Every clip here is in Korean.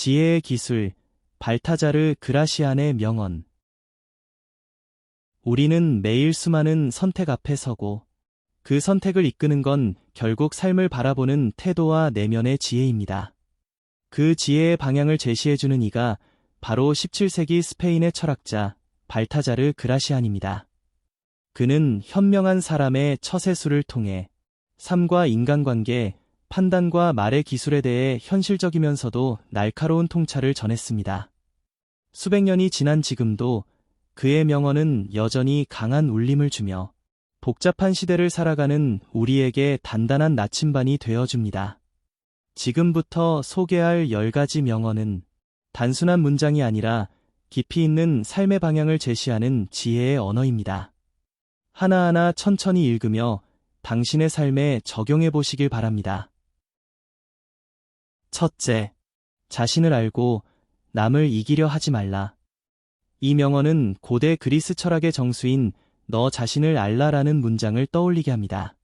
지혜의 기술, 발타자르 그라시안의 명언. 우리는 매일 수많은 선택 앞에 서고 그 선택을 이끄는 건 결국 삶을 바라보는 태도와 내면의 지혜입니다. 그 지혜의 방향을 제시해주는 이가 바로 17세기 스페인의 철학자 발타자르 그라시안입니다. 그는 현명한 사람의 처세술을 통해 삶과 인간관계, 판단과 말의 기술에 대해 현실적이면서도 날카로운 통찰을 전했습니다. 수백 년이 지난 지금도 그의 명언은 여전히 강한 울림을 주며 복잡한 시대를 살아가는 우리에게 단단한 나침반이 되어줍니다. 지금부터 소개할 10가지 명언은 단순한 문장이 아니라 깊이 있는 삶의 방향을 제시하는 지혜의 언어입니다. 하나하나 천천히 읽으며 당신의 삶에 적용해 보시길 바랍니다. 첫째, 자신을 알고 남을 이기려 하지 말라. 이 명언은 고대 그리스 철학의 정수인 너 자신을 알라라는 문장을 떠올리게 합니다.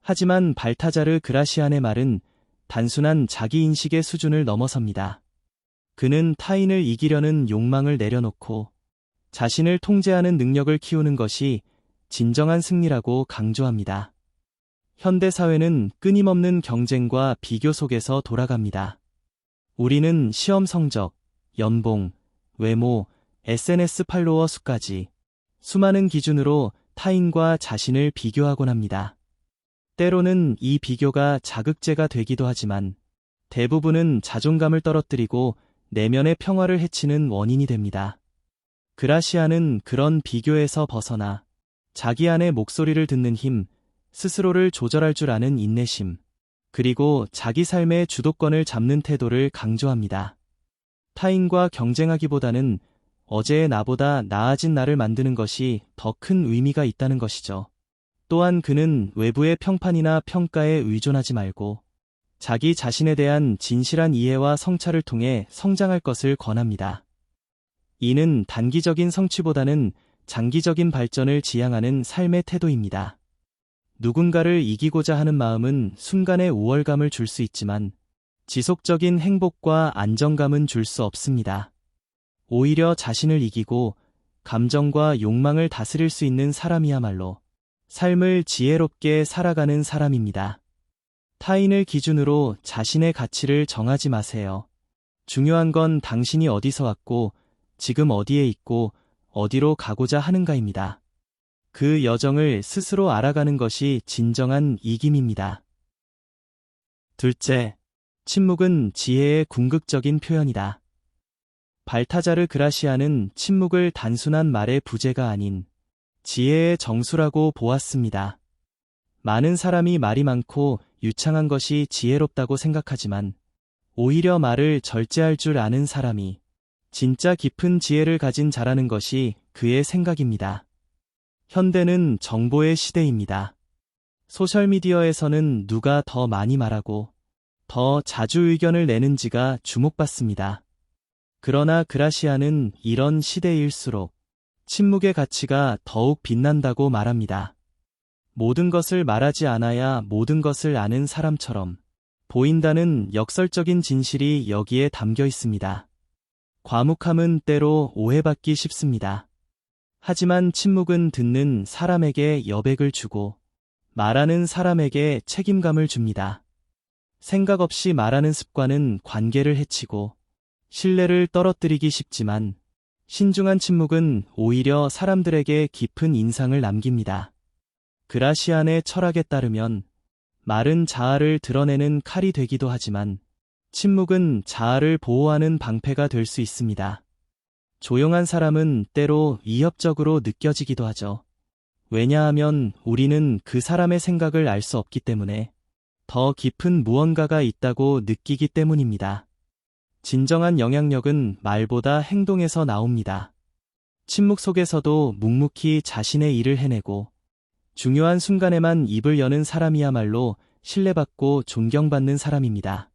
하지만 발타자르 그라시안의 말은 단순한 자기인식의 수준을 넘어섭니다. 그는 타인을 이기려는 욕망을 내려놓고 자신을 통제하는 능력을 키우는 것이 진정한 승리라고 강조합니다. 현대 사회는 끊임없는 경쟁과 비교 속에서 돌아갑니다. 우리는 시험 성적, 연봉, 외모, SNS 팔로워 수까지 수많은 기준으로 타인과 자신을 비교하곤 합니다. 때로는 이 비교가 자극제가 되기도 하지만 대부분은 자존감을 떨어뜨리고 내면의 평화를 해치는 원인이 됩니다. 그라시안은 그런 비교에서 벗어나 자기 안의 목소리를 듣는 힘, 스스로를 조절할 줄 아는 인내심, 그리고 자기 삶의 주도권을 잡는 태도를 강조합니다. 타인과 경쟁하기보다는 어제의 나보다 나아진 나를 만드는 것이 더 큰 의미가 있다는 것이죠. 또한 그는 외부의 평판이나 평가에 의존하지 말고 자기 자신에 대한 진실한 이해와 성찰을 통해 성장할 것을 권합니다. 이는 단기적인 성취보다는 장기적인 발전을 지향하는 삶의 태도입니다. 누군가를 이기고자 하는 마음은 순간의 우월감을 줄 수 있지만 지속적인 행복과 안정감은 줄 수 없습니다. 오히려 자신을 이기고 감정과 욕망을 다스릴 수 있는 사람이야말로 삶을 지혜롭게 살아가는 사람입니다. 타인을 기준으로 자신의 가치를 정하지 마세요. 중요한 건 당신이 어디서 왔고 지금 어디에 있고 어디로 가고자 하는가입니다. 그 여정을 스스로 알아가는 것이 진정한 이김입니다. 둘째, 침묵은 지혜의 궁극적인 표현이다. 발타자르 그라시안은 침묵을 단순한 말의 부재가 아닌 지혜의 정수라고 보았습니다. 많은 사람이 말이 많고 유창한 것이 지혜롭다고 생각하지만 오히려 말을 절제할 줄 아는 사람이 진짜 깊은 지혜를 가진 자라는 것이 그의 생각입니다. 현대는 정보의 시대입니다. 소셜미디어에서는 누가 더 많이 말하고 더 자주 의견을 내는지가 주목받습니다. 그러나 그라시안은 이런 시대일수록 침묵의 가치가 더욱 빛난다고 말합니다. 모든 것을 말하지 않아야 모든 것을 아는 사람처럼 보인다는 역설적인 진실이 여기에 담겨 있습니다. 과묵함은 때로 오해받기 쉽습니다. 하지만 침묵은 듣는 사람에게 여백을 주고 말하는 사람에게 책임감을 줍니다. 생각 없이 말하는 습관은 관계를 해치고 신뢰를 떨어뜨리기 쉽지만 신중한 침묵은 오히려 사람들에게 깊은 인상을 남깁니다. 그라시안의 철학에 따르면 말은 자아를 드러내는 칼이 되기도 하지만 침묵은 자아를 보호하는 방패가 될 수 있습니다. 조용한 사람은 때로 위협적으로 느껴지기도 하죠. 왜냐하면 우리는 그 사람의 생각을 알 수 없기 때문에 더 깊은 무언가가 있다고 느끼기 때문입니다. 진정한 영향력은 말보다 행동에서 나옵니다. 침묵 속에서도 묵묵히 자신의 일을 해내고 중요한 순간에만 입을 여는 사람이야말로 신뢰받고 존경받는 사람입니다.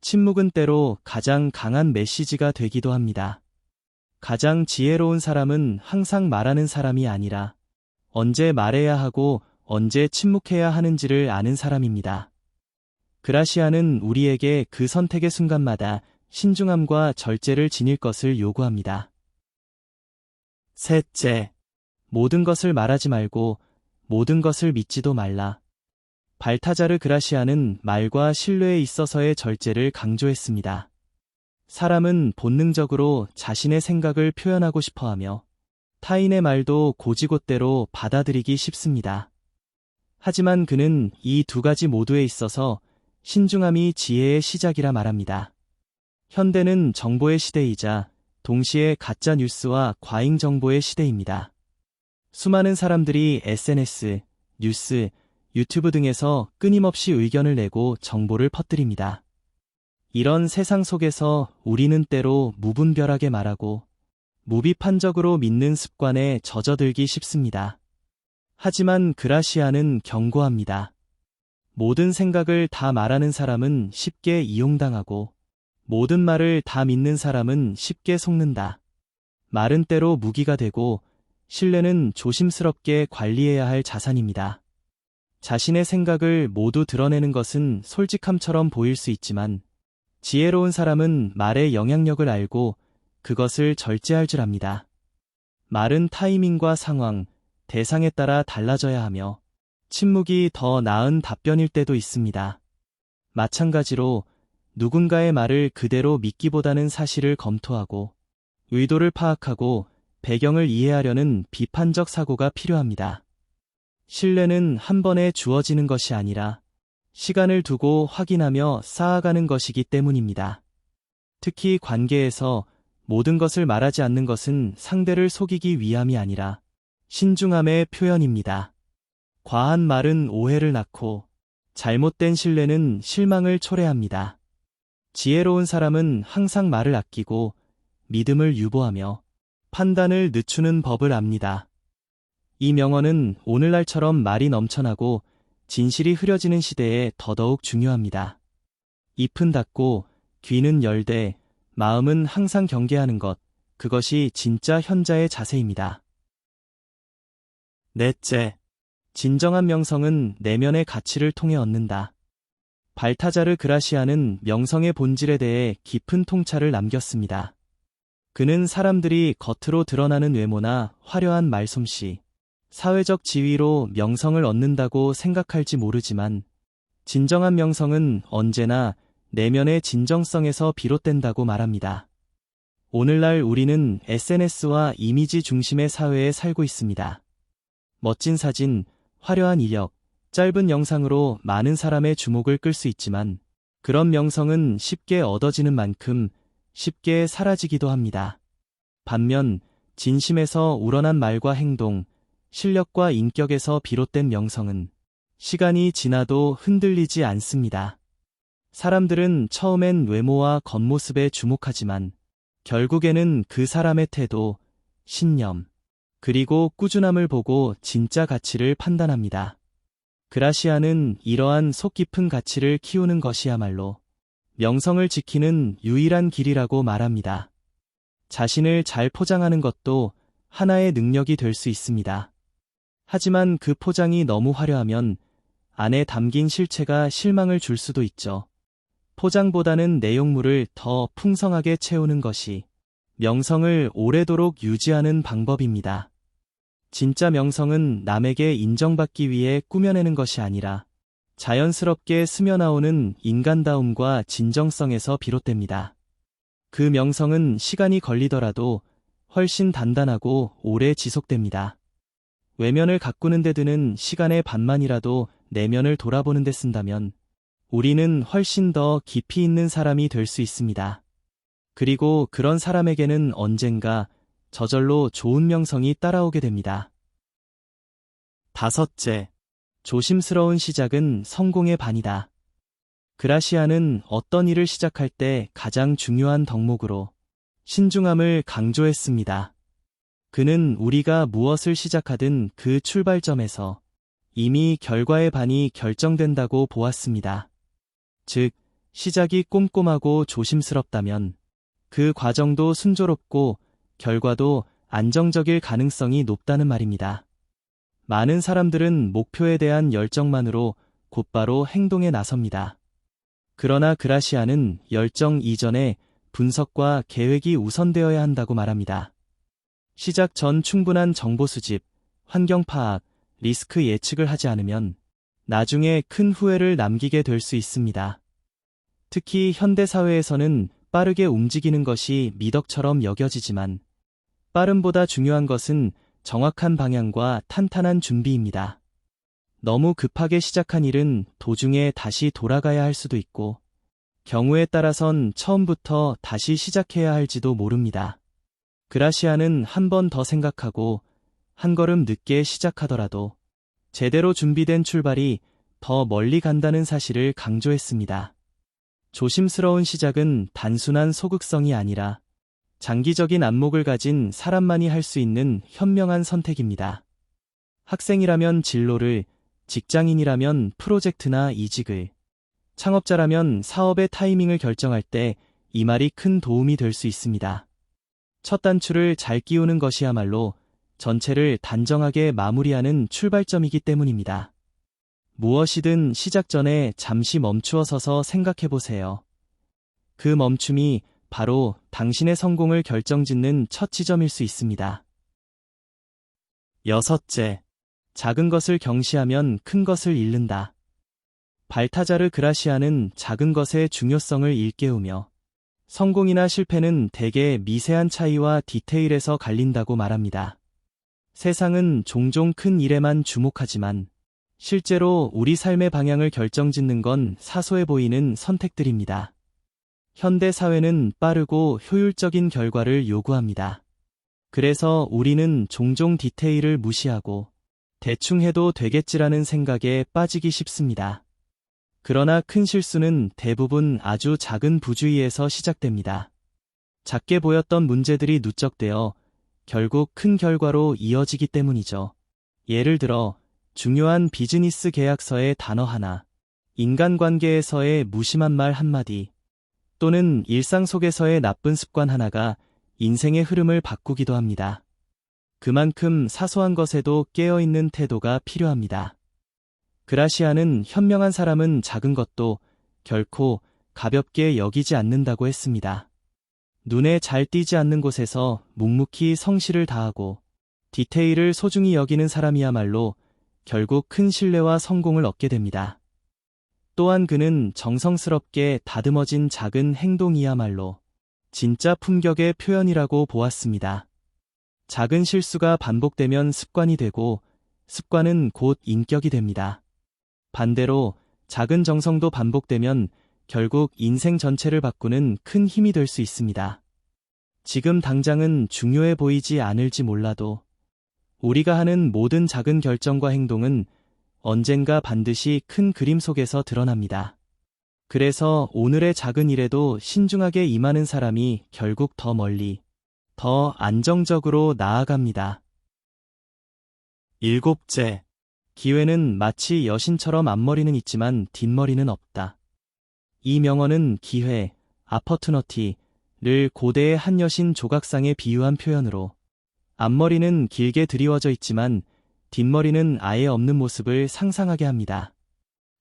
침묵은 때로 가장 강한 메시지가 되기도 합니다. 가장 지혜로운 사람은 항상 말하는 사람이 아니라 언제 말해야 하고 언제 침묵해야 하는지를 아는 사람입니다. 그라시안은 우리에게 그 선택의 순간마다 신중함과 절제를 지닐 것을 요구합니다. 셋째, 모든 것을 말하지 말고 모든 것을 믿지도 말라. 발타자르 그라시아는 말과 신뢰에 있어서의 절제를 강조했습니다. 사람은 본능적으로 자신의 생각을 표현하고 싶어하며 타인의 말도 곧이곧대로 받아들이기 쉽습니다. 하지만 그는 이 두 가지 모두에 있어서 신중함이 지혜의 시작이라 말합니다. 현대는 정보의 시대이자 동시에 가짜 뉴스와 과잉 정보의 시대입니다. 수많은 사람들이 SNS, 뉴스, 유튜브 등에서 끊임없이 의견을 내고 정보를 퍼뜨립니다. 이런 세상 속에서 우리는 때로 무분별하게 말하고 무비판적으로 믿는 습관에 젖어들기 쉽습니다. 하지만 그라시아는 경고합니다. 모든 생각을 다 말하는 사람은 쉽게 이용당하고 모든 말을 다 믿는 사람은 쉽게 속는다. 말은 때로 무기가 되고 신뢰는 조심스럽게 관리해야 할 자산입니다. 자신의 생각을 모두 드러내는 것은 솔직함처럼 보일 수 있지만 지혜로운 사람은 말의 영향력을 알고 그것을 절제할 줄 압니다. 말은 타이밍과 상황, 대상에 따라 달라져야 하며 침묵이 더 나은 답변일 때도 있습니다. 마찬가지로 누군가의 말을 그대로 믿기보다는 사실을 검토하고 의도를 파악하고 배경을 이해하려는 비판적 사고가 필요합니다. 신뢰는 한 번에 주어지는 것이 아니라 시간을 두고 확인하며 쌓아가는 것이기 때문입니다. 특히 관계에서 모든 것을 말하지 않는 것은 상대를 속이기 위함이 아니라 신중함의 표현입니다. 과한 말은 오해를 낳고 잘못된 신뢰는 실망을 초래합니다. 지혜로운 사람은 항상 말을 아끼고 믿음을 유보하며 판단을 늦추는 법을 압니다. 이 명언은 오늘날처럼 말이 넘쳐나고 진실이 흐려지는 시대에 더더욱 중요합니다. 잎은 닫고 귀는 열되 마음은 항상 경계하는 것, 그것이 진짜 현자의 자세입니다. 넷째, 진정한 명성은 내면의 가치를 통해 얻는다. 발타자르 그라시아는 명성의 본질에 대해 깊은 통찰을 남겼습니다. 그는 사람들이 겉으로 드러나는 외모나 화려한 말솜씨, 사회적 지위로 명성을 얻는다고 생각할지 모르지만 진정한 명성은 언제나 내면의 진정성에서 비롯된다고 말합니다. 오늘날 우리는 SNS와 이미지 중심의 사회에 살고 있습니다. 멋진 사진, 화려한 이력, 짧은 영상으로 많은 사람의 주목을 끌 수 있지만 그런 명성은 쉽게 얻어지는 만큼 쉽게 사라지기도 합니다. 반면 진심에서 우러난 말과 행동, 실력과 인격에서 비롯된 명성은 시간이 지나도 흔들리지 않습니다. 사람들은 처음엔 외모와 겉모습에 주목하지만 결국에는 그 사람의 태도, 신념, 그리고 꾸준함을 보고 진짜 가치를 판단합니다. 그라시아는 이러한 속 깊은 가치를 키우는 것이야말로 명성을 지키는 유일한 길이라고 말합니다. 자신을 잘 포장하는 것도 하나의 능력이 될 수 있습니다. 하지만 그 포장이 너무 화려하면 안에 담긴 실체가 실망을 줄 수도 있죠. 포장보다는 내용물을 더 풍성하게 채우는 것이 명성을 오래도록 유지하는 방법입니다. 진짜 명성은 남에게 인정받기 위해 꾸며내는 것이 아니라 자연스럽게 스며나오는 인간다움과 진정성에서 비롯됩니다. 그 명성은 시간이 걸리더라도 훨씬 단단하고 오래 지속됩니다. 외면을 가꾸는 데 드는 시간의 반만이라도 내면을 돌아보는 데 쓴다면 우리는 훨씬 더 깊이 있는 사람이 될 수 있습니다. 그리고 그런 사람에게는 언젠가 저절로 좋은 명성이 따라오게 됩니다. 다섯째, 조심스러운 시작은 성공의 반이다. 그라시아는 어떤 일을 시작할 때 가장 중요한 덕목으로 신중함을 강조했습니다. 그는 우리가 무엇을 시작하든 그 출발점에서 이미 결과의 반이 결정된다고 보았습니다. 즉, 시작이 꼼꼼하고 조심스럽다면 그 과정도 순조롭고 결과도 안정적일 가능성이 높다는 말입니다. 많은 사람들은 목표에 대한 열정만으로 곧바로 행동에 나섭니다. 그러나 그라시아는 열정 이전에 분석과 계획이 우선되어야 한다고 말합니다. 시작 전 충분한 정보 수집, 환경 파악, 리스크 예측을 하지 않으면 나중에 큰 후회를 남기게 될 수 있습니다. 특히 현대 사회에서는 빠르게 움직이는 것이 미덕처럼 여겨지지만 빠름보다 중요한 것은 정확한 방향과 탄탄한 준비입니다. 너무 급하게 시작한 일은 도중에 다시 돌아가야 할 수도 있고 경우에 따라선 처음부터 다시 시작해야 할지도 모릅니다. 그라시아는 한 번 더 생각하고 한 걸음 늦게 시작하더라도 제대로 준비된 출발이 더 멀리 간다는 사실을 강조했습니다. 조심스러운 시작은 단순한 소극성이 아니라 장기적인 안목을 가진 사람만이 할 수 있는 현명한 선택입니다. 학생이라면 진로를, 직장인이라면 프로젝트나 이직을, 창업자라면 사업의 타이밍을 결정할 때 이 말이 큰 도움이 될 수 있습니다. 첫 단추를 잘 끼우는 것이야말로 전체를 단정하게 마무리하는 출발점이기 때문입니다. 무엇이든 시작 전에 잠시 멈추어 서서 생각해 보세요. 그 멈춤이 바로 당신의 성공을 결정짓는 첫 지점일 수 있습니다. 여섯째, 작은 것을 경시하면 큰 것을 잃는다. 발타자르 그라시아는 작은 것의 중요성을 일깨우며 성공이나 실패는 대개 미세한 차이와 디테일에서 갈린다고 말합니다. 세상은 종종 큰 일에만 주목하지만 실제로 우리 삶의 방향을 결정짓는 건 사소해 보이는 선택들입니다. 현대 사회는 빠르고 효율적인 결과를 요구합니다. 그래서 우리는 종종 디테일을 무시하고 대충 해도 되겠지라는 생각에 빠지기 쉽습니다. 그러나 큰 실수는 대부분 아주 작은 부주의에서 시작됩니다. 작게 보였던 문제들이 누적되어 결국 큰 결과로 이어지기 때문이죠. 예를 들어 중요한 비즈니스 계약서의 단어 하나, 인간관계에서의 무심한 말 한마디, 또는 일상 속에서의 나쁜 습관 하나가 인생의 흐름을 바꾸기도 합니다. 그만큼 사소한 것에도 깨어있는 태도가 필요합니다. 그라시아는 현명한 사람은 작은 것도 결코 가볍게 여기지 않는다고 했습니다. 눈에 잘 띄지 않는 곳에서 묵묵히 성실을 다하고 디테일을 소중히 여기는 사람이야말로 결국 큰 신뢰와 성공을 얻게 됩니다. 또한 그는 정성스럽게 다듬어진 작은 행동이야말로 진짜 품격의 표현이라고 보았습니다. 작은 실수가 반복되면 습관이 되고 습관은 곧 인격이 됩니다. 반대로 작은 정성도 반복되면 결국 인생 전체를 바꾸는 큰 힘이 될 수 있습니다. 지금 당장은 중요해 보이지 않을지 몰라도 우리가 하는 모든 작은 결정과 행동은 언젠가 반드시 큰 그림 속에서 드러납니다. 그래서 오늘의 작은 일에도 신중하게 임하는 사람이 결국 더 멀리, 더 안정적으로 나아갑니다. 일곱째, 기회는 마치 여신처럼 앞머리는 있지만 뒷머리는 없다. 이 명언은 기회, opportunity를 고대의 한 여신 조각상에 비유한 표현으로 앞머리는 길게 드리워져 있지만 뒷머리는 아예 없는 모습을 상상하게 합니다.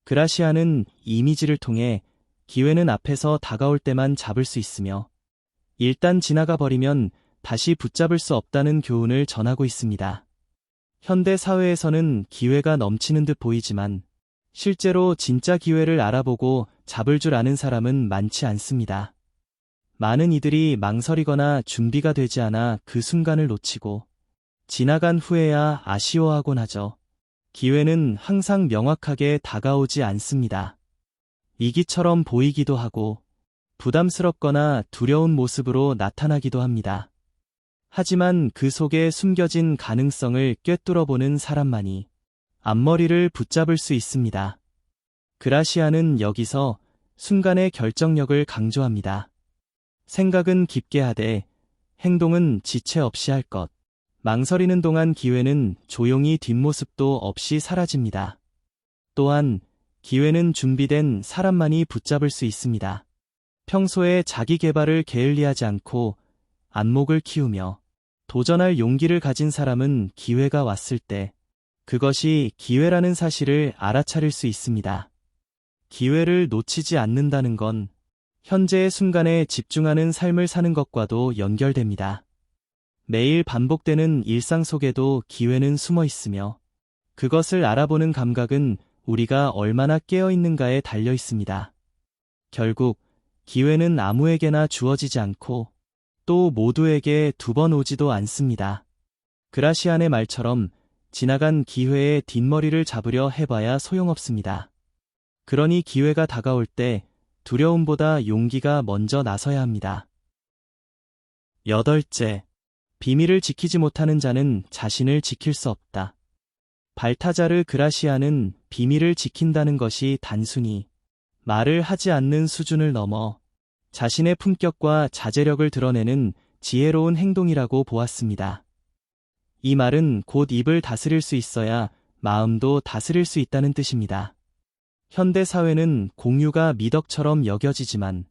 그라시아는 이미지를 통해 기회는 앞에서 다가올 때만 잡을 수 있으며 일단 지나가 버리면 다시 붙잡을 수 없다는 교훈을 전하고 있습니다. 현대 사회에서는 기회가 넘치는 듯 보이지만 실제로 진짜 기회를 알아보고 잡을 줄 아는 사람은 많지 않습니다. 많은 이들이 망설이거나 준비가 되지 않아 그 순간을 놓치고 지나간 후에야 아쉬워하곤 하죠. 기회는 항상 명확하게 다가오지 않습니다. 위기처럼 보이기도 하고 부담스럽거나 두려운 모습으로 나타나기도 합니다. 하지만 그 속에 숨겨진 가능성을 꿰뚫어보는 사람만이 앞머리를 붙잡을 수 있습니다. 그라시아는 여기서 순간의 결정력을 강조합니다. 생각은 깊게 하되 행동은 지체 없이 할 것. 망설이는 동안 기회는 조용히 뒷모습도 없이 사라집니다. 또한 기회는 준비된 사람만이 붙잡을 수 있습니다. 평소에 자기 개발을 게을리하지 않고 안목을 키우며 도전할 용기를 가진 사람은 기회가 왔을 때 그것이 기회라는 사실을 알아차릴 수 있습니다. 기회를 놓치지 않는다는 건 현재의 순간에 집중하는 삶을 사는 것과도 연결됩니다. 매일 반복되는 일상 속에도 기회는 숨어 있으며 그것을 알아보는 감각은 우리가 얼마나 깨어 있는가에 달려 있습니다. 결국 기회는 아무에게나 주어지지 않고 또 모두에게 두 번 오지도 않습니다. 그라시안의 말처럼 지나간 기회의 뒷머리를 잡으려 해봐야 소용없습니다. 그러니 기회가 다가올 때 두려움보다 용기가 먼저 나서야 합니다. 여덟째, 비밀을 지키지 못하는 자는 자신을 지킬 수 없다. 발타자르 그라시아는 비밀을 지킨다는 것이 단순히 말을 하지 않는 수준을 넘어 자신의 품격과 자제력을 드러내는 지혜로운 행동이라고 보았습니다. 이 말은 곧 입을 다스릴 수 있어야 마음도 다스릴 수 있다는 뜻입니다. 현대 사회는 공유가 미덕처럼 여겨지지만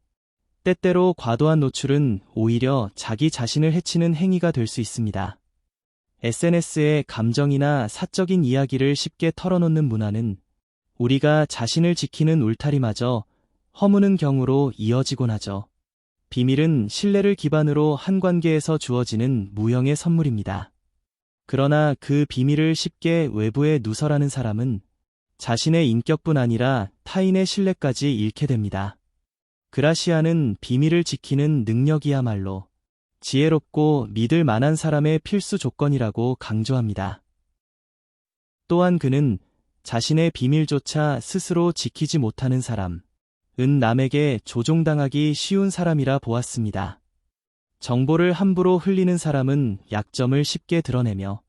때때로 과도한 노출은 오히려 자기 자신을 해치는 행위가 될 수 있습니다. SNS에 감정이나 사적인 이야기를 쉽게 털어놓는 문화는 우리가 자신을 지키는 울타리마저 허무는 경우로 이어지곤 하죠. 비밀은 신뢰를 기반으로 한 관계에서 주어지는 무형의 선물입니다. 그러나 그 비밀을 쉽게 외부에 누설하는 사람은 자신의 인격뿐 아니라 타인의 신뢰까지 잃게 됩니다. 그라시아는 비밀을 지키는 능력이야말로 지혜롭고 믿을 만한 사람의 필수 조건이라고 강조합니다. 또한 그는 자신의 비밀조차 스스로 지키지 못하는 사람은 남에게 조종당하기 쉬운 사람이라 보았습니다. 정보를 함부로 흘리는 사람은 약점을 쉽게 드러내며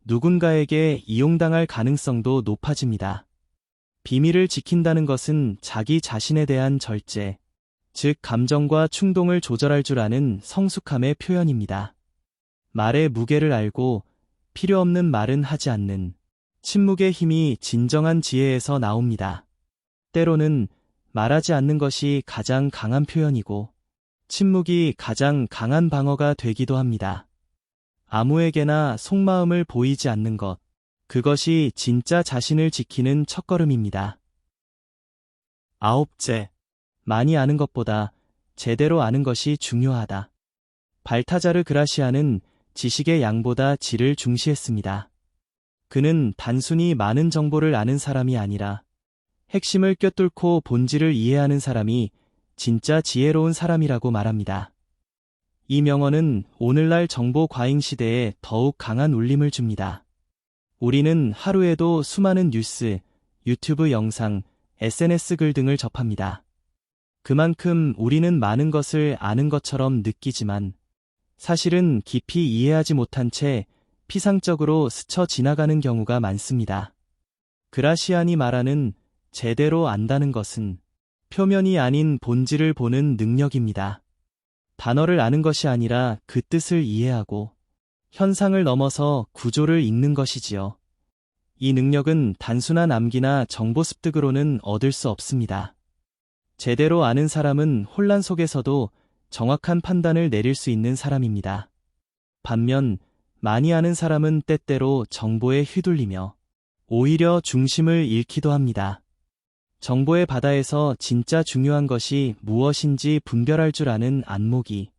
누군가에게 이용당할 가능성도 높아집니다. 비밀을 지킨다는 것은 자기 자신에 대한 절제, 즉 감정과 충동을 조절할 줄 아는 성숙함의 표현입니다. 말의 무게를 알고 필요 없는 말은 하지 않는 침묵의 힘이 진정한 지혜에서 나옵니다. 때로는 말하지 않는 것이 가장 강한 표현이고 침묵이 가장 강한 방어가 되기도 합니다. 아무에게나 속마음을 보이지 않는 것, 그것이 진짜 자신을 지키는 첫걸음입니다. 아홉째, 많이 아는 것보다 제대로 아는 것이 중요하다. 발타자르 그라시아는 지식의 양보다 질을 중시했습니다. 그는 단순히 많은 정보를 아는 사람이 아니라 핵심을 꿰뚫고 본질을 이해하는 사람이 진짜 지혜로운 사람이라고 말합니다. 이 명언은 오늘날 정보 과잉 시대에 더욱 강한 울림을 줍니다. 우리는 하루에도 수많은 뉴스, 유튜브 영상, SNS 글 등을 접합니다. 그만큼 우리는 많은 것을 아는 것처럼 느끼지만 사실은 깊이 이해하지 못한 채 피상적으로 스쳐 지나가는 경우가 많습니다. 그라시안이 말하는 제대로 안다는 것은 표면이 아닌 본질을 보는 능력입니다. 단어를 아는 것이 아니라 그 뜻을 이해하고 현상을 넘어서 구조를 읽는 것이지요. 이 능력은 단순한 암기나 정보 습득으로는 얻을 수 없습니다. 제대로 아는 사람은 혼란 속에서도 정확한 판단을 내릴 수 있는 사람입니다. 반면 많이 아는 사람은 때때로 정보에 휘둘리며 오히려 중심을 잃기도 합니다. 정보의 바다에서 진짜 중요한 것이 무엇인지 분별할 줄 아는 안목이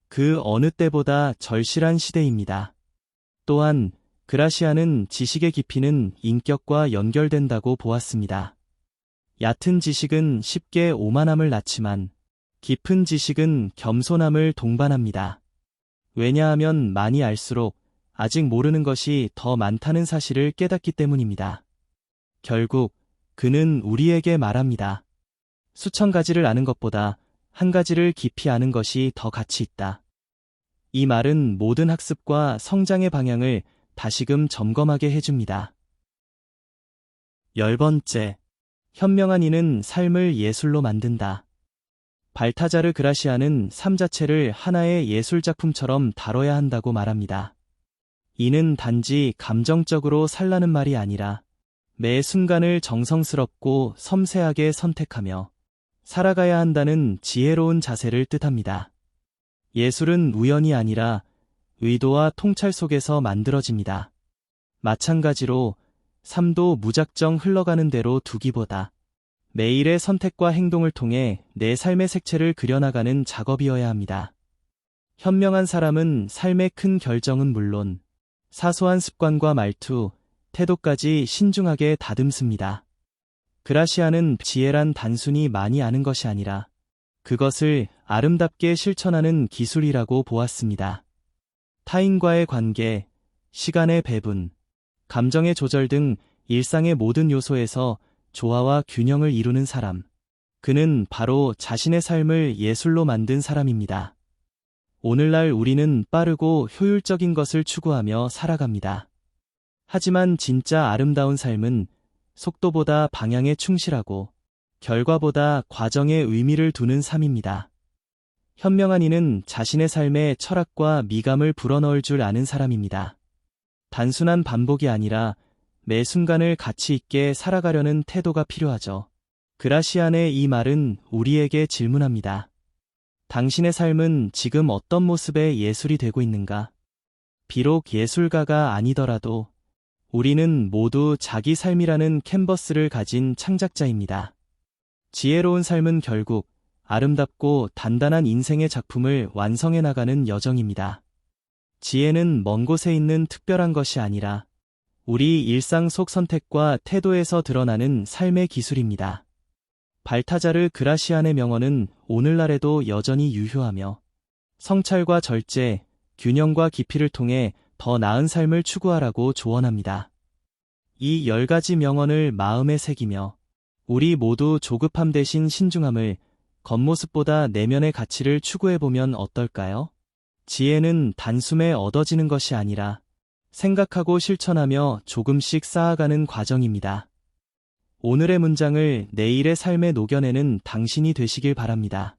그 어느 때보다 절실한 시대입니다. 또한 그라시아는 지식의 깊이는 인격과 연결된다고 보았습니다. 얕은 지식은 쉽게 오만함을 낳지만 깊은 지식은 겸손함을 동반합니다. 왜냐하면 많이 알수록 아직 모르는 것이 더 많다는 사실을 깨닫기 때문입니다. 결국 그는 우리에게 말합니다. 수천 가지를 아는 것보다 한 가지를 깊이 아는 것이 더 가치 있다. 이 말은 모든 학습과 성장의 방향을 다시금 점검하게 해줍니다. 10번째, 현명한 이는 삶을 예술로 만든다. 발타자르 그라시아는 삶 자체를 하나의 예술작품처럼 다뤄야 한다고 말합니다. 이는 단지 감정적으로 살라는 말이 아니라 매 순간을 정성스럽고 섬세하게 선택하며 살아가야 한다는 지혜로운 자세를 뜻합니다. 예술은 우연이 아니라 의도와 통찰 속에서 만들어집니다. 마찬가지로 삶도 무작정 흘러가는 대로 두기보다 매일의 선택과 행동을 통해 내 삶의 색채를 그려나가는 작업이어야 합니다. 현명한 사람은 삶의 큰 결정은 물론 사소한 습관과 말투, 태도까지 신중하게 다듬습니다. 그라시아는 지혜란 단순히 많이 아는 것이 아니라 그것을 아름답게 실천하는 기술이라고 보았습니다. 타인과의 관계, 시간의 배분, 감정의 조절 등 일상의 모든 요소에서 조화와 균형을 이루는 사람. 그는 바로 자신의 삶을 예술로 만든 사람입니다. 오늘날 우리는 빠르고 효율적인 것을 추구하며 살아갑니다. 하지만 진짜 아름다운 삶은 속도보다 방향에 충실하고 결과보다 과정에 의미를 두는 삶입니다. 현명한 이는 자신의 삶에 철학과 미감을 불어넣을 줄 아는 사람입니다. 단순한 반복이 아니라 매 순간을 가치 있게 살아가려는 태도가 필요하죠. 그라시안의 이 말은 우리에게 질문합니다. 당신의 삶은 지금 어떤 모습의 예술이 되고 있는가? 비록 예술가가 아니더라도 우리는 모두 자기 삶이라는 캔버스를 가진 창작자입니다. 지혜로운 삶은 결국 아름답고 단단한 인생의 작품을 완성해 나가는 여정입니다. 지혜는 먼 곳에 있는 특별한 것이 아니라 우리 일상 속 선택과 태도에서 드러나는 삶의 기술입니다. 발타자르 그라시안의 명언은 오늘날에도 여전히 유효하며 성찰과 절제, 균형과 깊이를 통해 더 나은 삶을 추구하라고 조언합니다. 이 10가지 명언을 마음에 새기며 우리 모두 조급함 대신 신중함을, 겉모습보다 내면의 가치를 추구해보면 어떨까요? 지혜는 단숨에 얻어지는 것이 아니라 생각하고 실천하며 조금씩 쌓아가는 과정입니다. 오늘의 문장을 내일의 삶에 녹여내는 당신이 되시길 바랍니다.